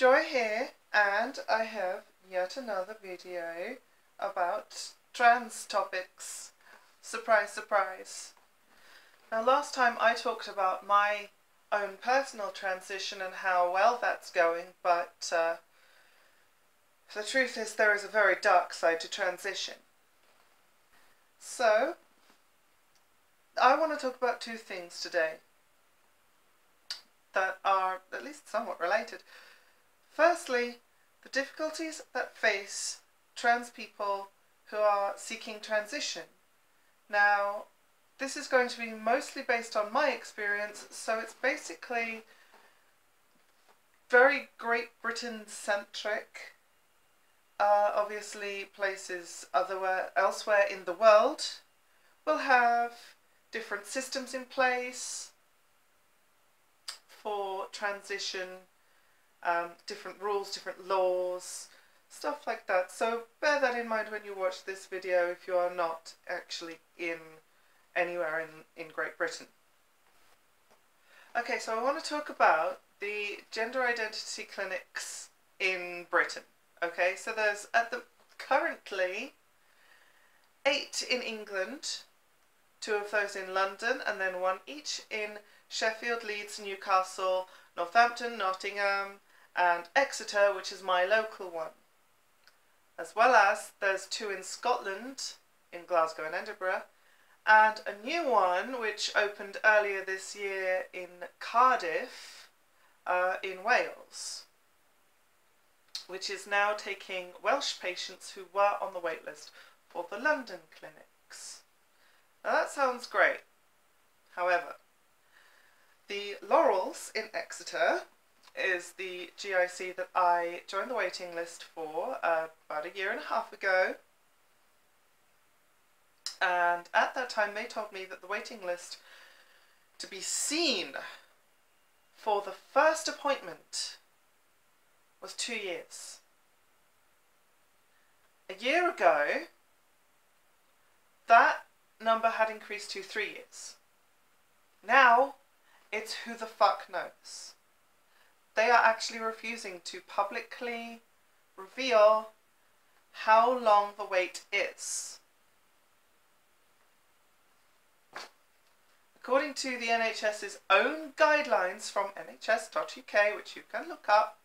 Joy here, and I have yet another video about trans topics. Surprise, surprise. Now last time I talked about my own personal transition and how well that's going, but the truth is there is a very dark side to transition. So, I want to talk about two things today that are at least somewhat related. Firstly, the difficulties that face trans people who are seeking transition. Now, this is going to be mostly based on my experience, so it's basically very Great Britain centric. Obviously, places elsewhere in the world will have different systems in place for transition, different rules, different laws, stuff like that. So bear that in mind when you watch this video if you are not actually anywhere in Great Britain. Okay, so I want to talk about the gender identity clinics in Britain. Okay, so there's currently 8 in England, 2 of those in London, and then 1 each in Sheffield, Leeds, Newcastle, Northampton, Nottingham, and Exeter, which is my local one. As well as there's 2 in Scotland, in Glasgow and Edinburgh, and a new one which opened earlier this year in Cardiff, in Wales, which is now taking Welsh patients who were on the wait list for the London clinics. Now that sounds great. However, the Laurels in Exeter is the GIC that I joined the waiting list for about 1.5 years ago. And at that time they told me that the waiting list to be seen for the first appointment was 2 years. 1 year ago, that number had increased to 3 years. Now, it's who the fuck knows. They are actually refusing to publicly reveal how long the wait is. According to the NHS's own guidelines from nhs.uk, which you can look up,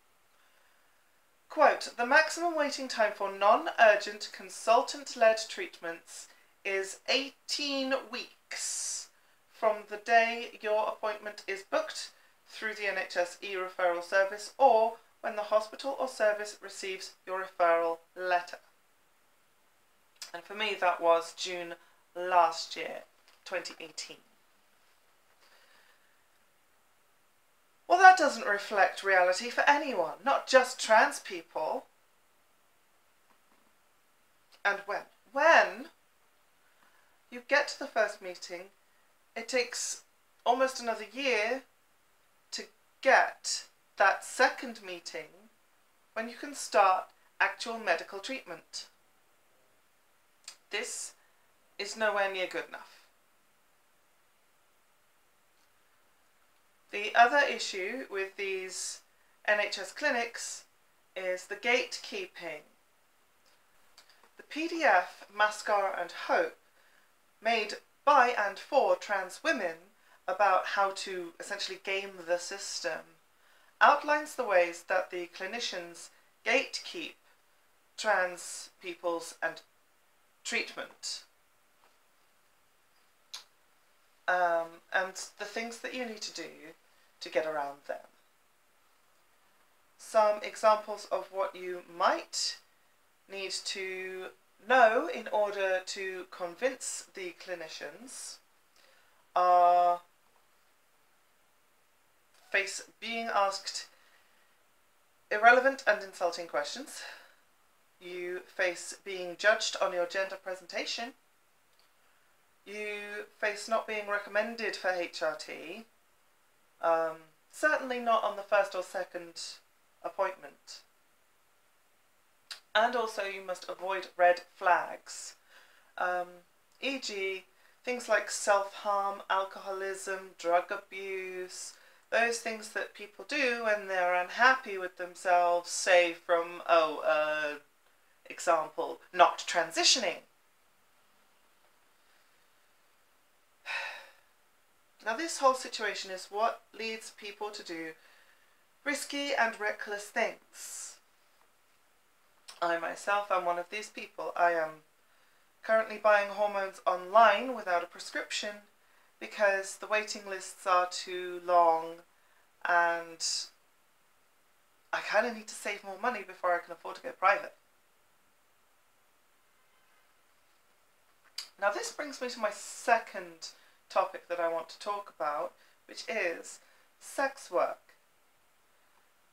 quote, the maximum waiting time for non-urgent consultant-led treatments is 18 weeks from the day your appointment is booked through the NHS e-referral service or when the hospital or service receives your referral letter. And for me that was June last year, 2018. Well, that doesn't reflect reality for anyone, not just trans people. And when you get to the first meeting, it takes almost another year to get that second meeting when you can start actual medical treatment. This is nowhere near good enough. The other issue with these NHS clinics is the gatekeeping. The PDF Mascara and Hope, made by and for trans women about how to essentially game the system, outlines the ways that the clinicians gatekeep trans people's and treatment. And the things that you need to do to get around them. Some examples of what you might need to know in order to convince the clinicians are face being asked irrelevant and insulting questions. You face being judged on your gender presentation. You face not being recommended for HRT, certainly not on the first or second appointment. And also you must avoid red flags, e.g. things like self-harm, alcoholism, drug abuse, those things that people do when they're unhappy with themselves, say from, example, not transitioning. Now this whole situation is what leads people to do risky and reckless things. I myself am one of these people. I am currently buying hormones online without a prescription because the waiting lists are too long and I kind of need to save more money before I can afford to go private. Now this brings me to my second topic that I want to talk about, which is sex work.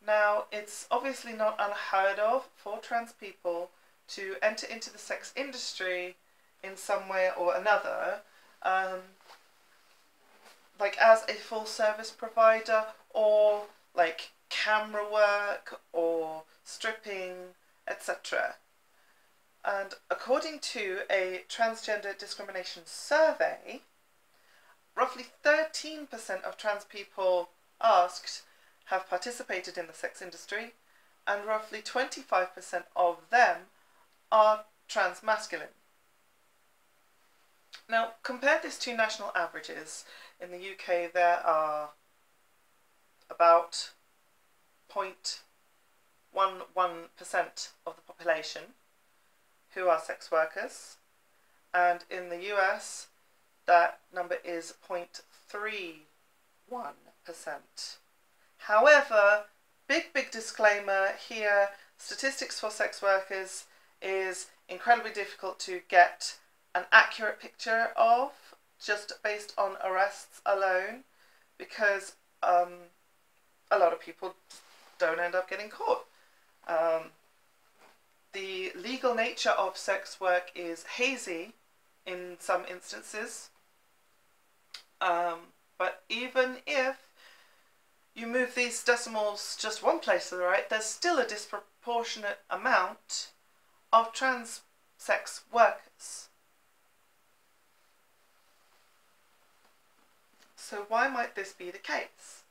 Now, it's obviously not unheard of for trans people to enter into the sex industry in some way or another, like as a full service provider, or like camera work or stripping, etc. And according to a transgender discrimination survey, roughly 13% of trans people asked have participated in the sex industry, and roughly 25% of them are trans masculine. Now, compare this to national averages. In the UK, there are about 0.11% of the population who are sex workers, and in the US, that number is 0.31%. However, big disclaimer here, statistics for sex workers is incredibly difficult to get an accurate picture of just based on arrests alone, because a lot of people don't end up getting caught. The legal nature of sex work is hazy in some instances, but even if you move these decimals just one place to the right, there's still a disproportionate amount of trans sex workers. So why might this be the case?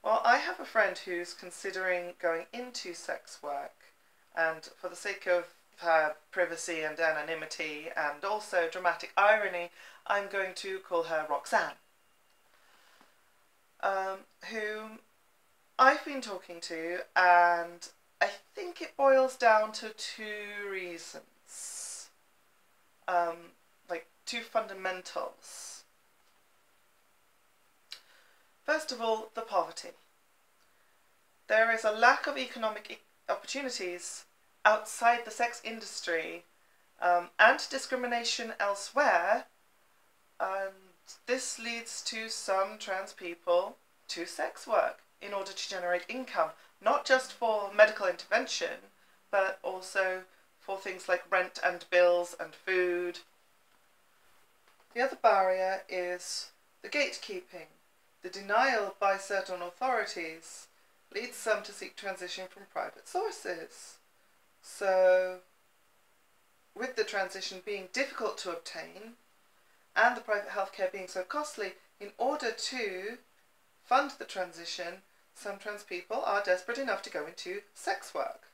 Well, I have a friend who's considering going into sex work, and for the sake of her privacy and anonymity and also dramatic irony, I'm going to call her Roxanne, whom I've been talking to, and I think it boils down to two reasons, like two fundamentals. First of all, the poverty. There is a lack of economic opportunities outside the sex industry, and discrimination elsewhere, and this leads to some trans people to sex work in order to generate income, not just for medical intervention, but also for things like rent and bills and food. The other barrier is the gatekeeping. The denial by certain authorities leads some to seek transition from private sources. So, with the transition being difficult to obtain, and the private healthcare being so costly, in order to fund the transition, some trans people are desperate enough to go into sex work.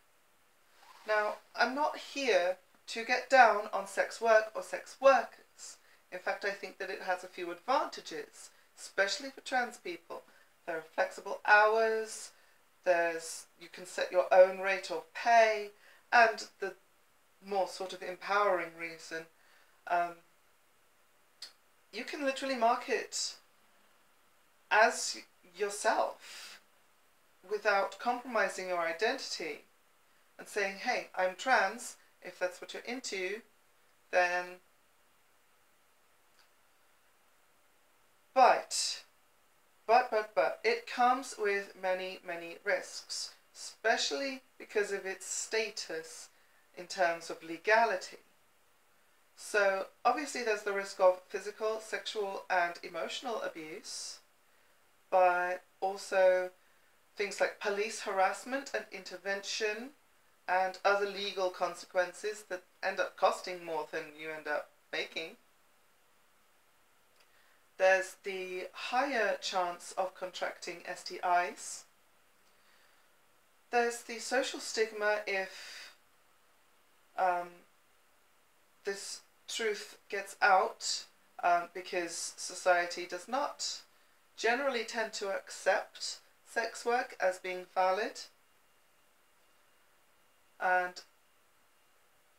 Now, I'm not here to get down on sex work or sex workers. In fact, I think that it has a few advantages, especially for trans people. There are flexible hours, you can set your own rate of pay, and the more sort of empowering reason, you can literally market as yourself without compromising your identity and saying, hey, I'm trans. If that's what you're into, then... But it comes with many risks, especially because of its status in terms of legality. So obviously there's the risk of physical, sexual and emotional abuse, but also things like police harassment and intervention and other legal consequences that end up costing more than you end up making. there's the higher chance of contracting STIs. There's the social stigma if this truth gets out, because society does not generally tend to accept sex work as being valid. And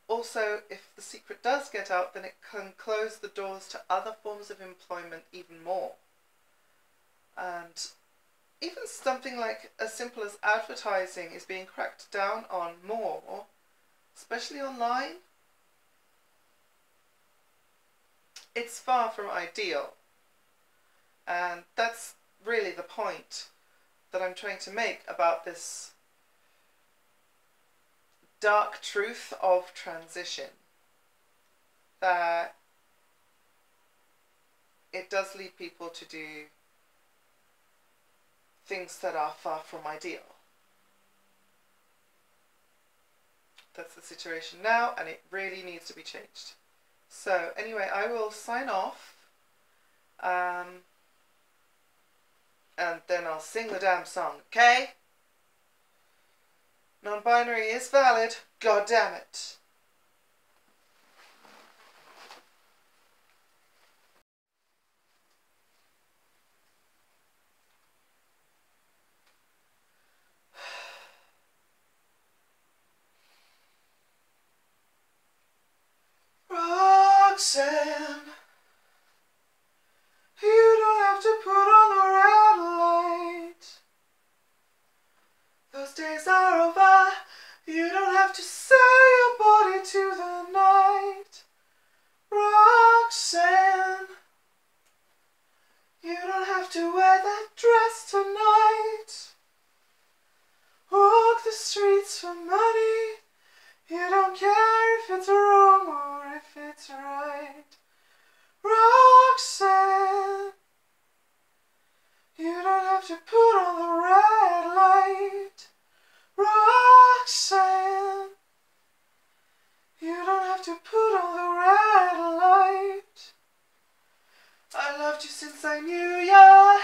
also, if the secret does get out, then it can close the doors to other forms of employment even more. And even something like as simple as advertising is being cracked down on more, especially online. It's far from ideal. And that's really the point that I'm trying to make about this dark truth of transition, that it does lead people to do things that are far from ideal. That's the situation now, and it really needs to be changed. So anyway, I will sign off, and then I'll sing the damn song, okay? Non-binary is valid, god damn it. Roxanne, you don't have to put on the red light. Those days are over. You don't have to sell your body to the night. Roxanne, you don't have to wear that dress tonight. Walk the streets for money. You don't care if it's wrong or if it's right. Roxanne, you don't have to put on the red light. Roxanne, you don't have to put on the red light. I loved you since I knew ya.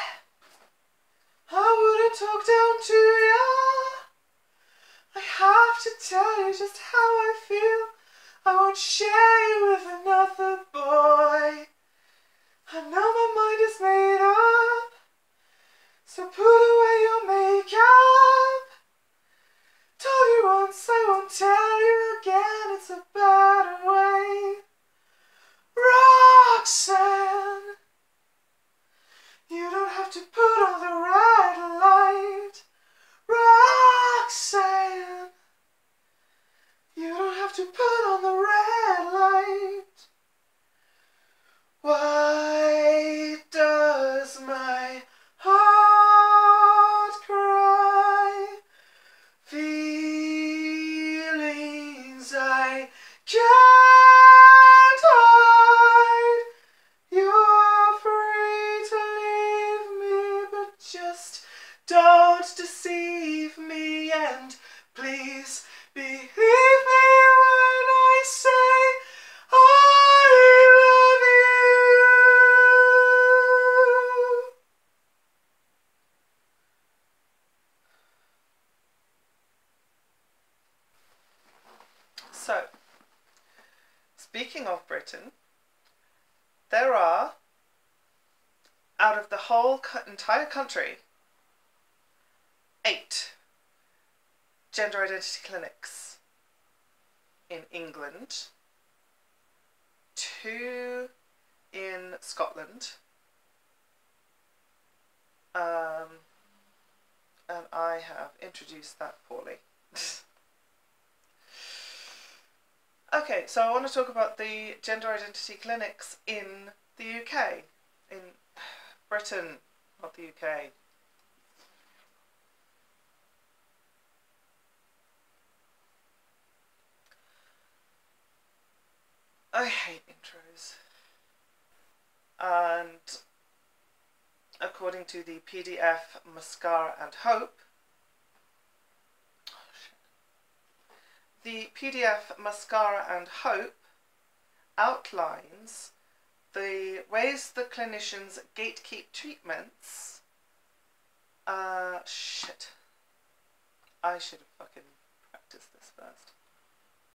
I wouldn't talk down to ya. I have to tell you just how I feel. I won't share you with another boy. I know my mind is made up, so put away your makeup. Told you once, I won't tell you again, it's a better way. Roxanne, you don't have to put on the red light. Roxanne, you don't have to put on the red light. Why does my heart cry? Feelings I can't hide. You're free to leave me, but just don't deceive me, and please believe me when I say I love you. So, speaking of Britain, there are, out of the whole entire country, 8 gender identity clinics in England, 2 in Scotland, and I have introduced that poorly. Okay, so I want to talk about the gender identity clinics in the UK, in Britain, not the UK. I hate intros. And according to the PDF Mascara and Hope, the PDF Mascara and Hope outlines the ways the clinicians gatekeep treatments. Shit. I should have fucking practiced this first.